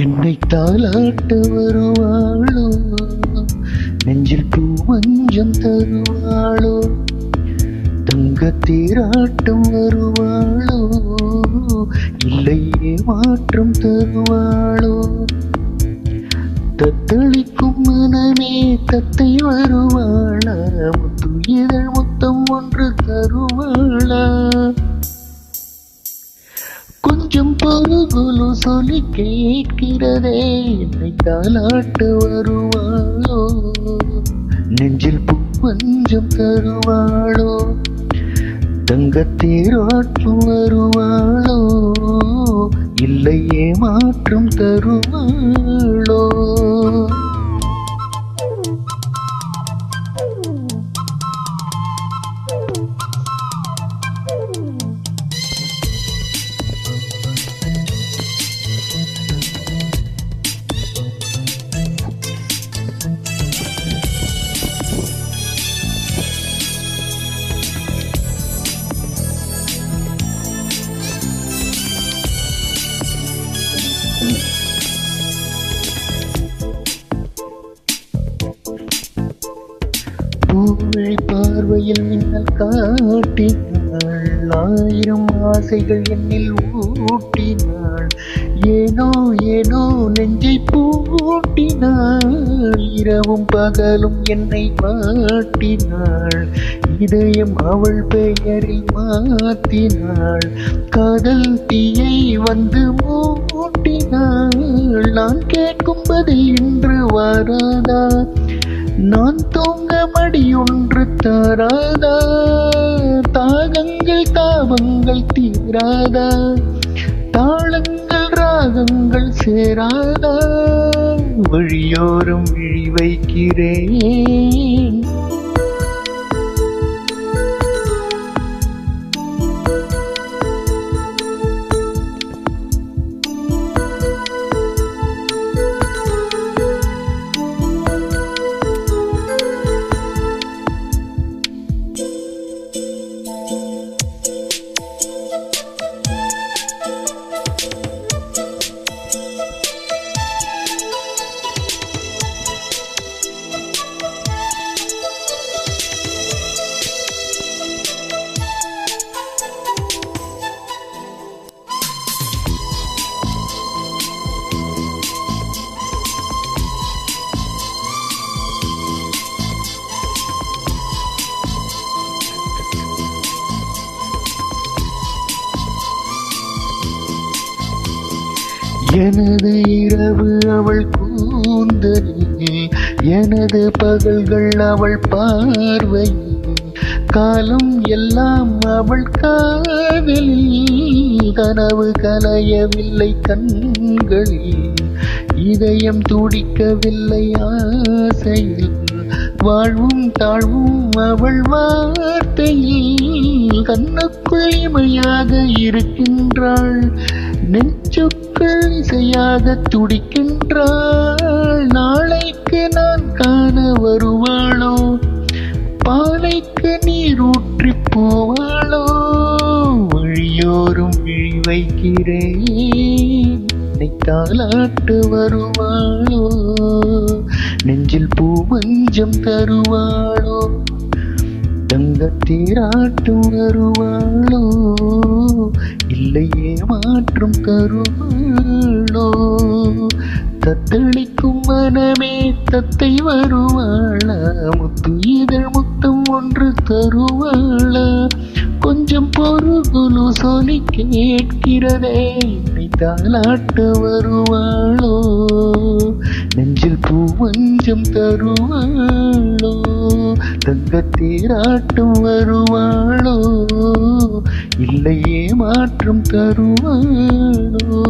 என்னை தாலாட்ட வருவாளோ, நெஞ்சில் பூ மஞ்சம் தருவாளோ, தங்கத்தேராட்டம் வருவாளோ, இல்லையே மாற்றம் தருவாளோ, தத்தளிக்கும் மனமே தத்தை வருவாளா, முத்து இதழ் முத்தம் ஒன்று தருவாளா, கொஞ்சம் பொறுகுலு சொல்லி கேட்கிறதே, என்னை தாலாட்ட வருவாளோ, நெஞ்சில் பூ மஞ்சம் தருவாளோ, தங்கத்தேராட்டம் வருவாளோ, இல்லையே மாற்றம் தருவாளோ. பூவை பார்வையில் மின்னல் காட்டினாள், ஆயிரம் ஆசைகள் என்னில் ஊட்டினாள், ஏனோ ஏனோ நெஞ்சை பூட்டினாள், இரவும் பகலும் என்னை மாட்டினாள், இதயம் அவள் பெயரில் மாத்தினாள், காதல் தீயை வந்து மூட்டினாள், நான் கேட்கும் பதில் இன்று வராதா, நான் தூங்க மடியொன்று தராதா, தாகங்கள் தாபங்கள் தீராதா, தாளங்கள் ராகங்கள் சேராதா, வழியோரம் விழி வைக்கிறேன், எனது இரவு அவள் கூந்தலில், எனது பகல்கள் அவள் பார்வையில், காலம் எல்லாம் அவள் காதலில், கனவு கலையவில்லை கண்களில், இதயம் துடிக்கவில்லை ஆசையில், வாழ்வும் தாழ்வும் அவள் வார்த்தையில், கண்ணுக்குள் இமையாக இருக்கின்றாள், நெஞ்சுக்குள் இசையாக துடிக்கின்றாள், நாளைக்கு நான் காண வருவாளோ, பாலைக்கு நீரூற்றி போவாளோ, வழியோரும் விழி வைக்கிறேன், என்னை தாலாட்டு வருவாளோ, நெஞ்சில் பூ மஞ்சம் தருவாளோ, தங்கத்தேராட்டம் வருவாளோ, இல்லையே மாற்றம் தருவாளோ, தத்தளிக்கும் மனமே தத்தை வருவாளா, முத்து இதழ் முத்தம் ஒன்று தருவாளா, கொஞ்சம் பொறுகுலு சொல்லி கேட்கிறதே, என்னை தாலாட்ட வருவாளோ, நெஞ்சில் பூ மஞ்சம் தருவாளோ, தங்கத்தேராட்டம் வருவாளோ, இல்லையே மாற்றம் தருவாளோ.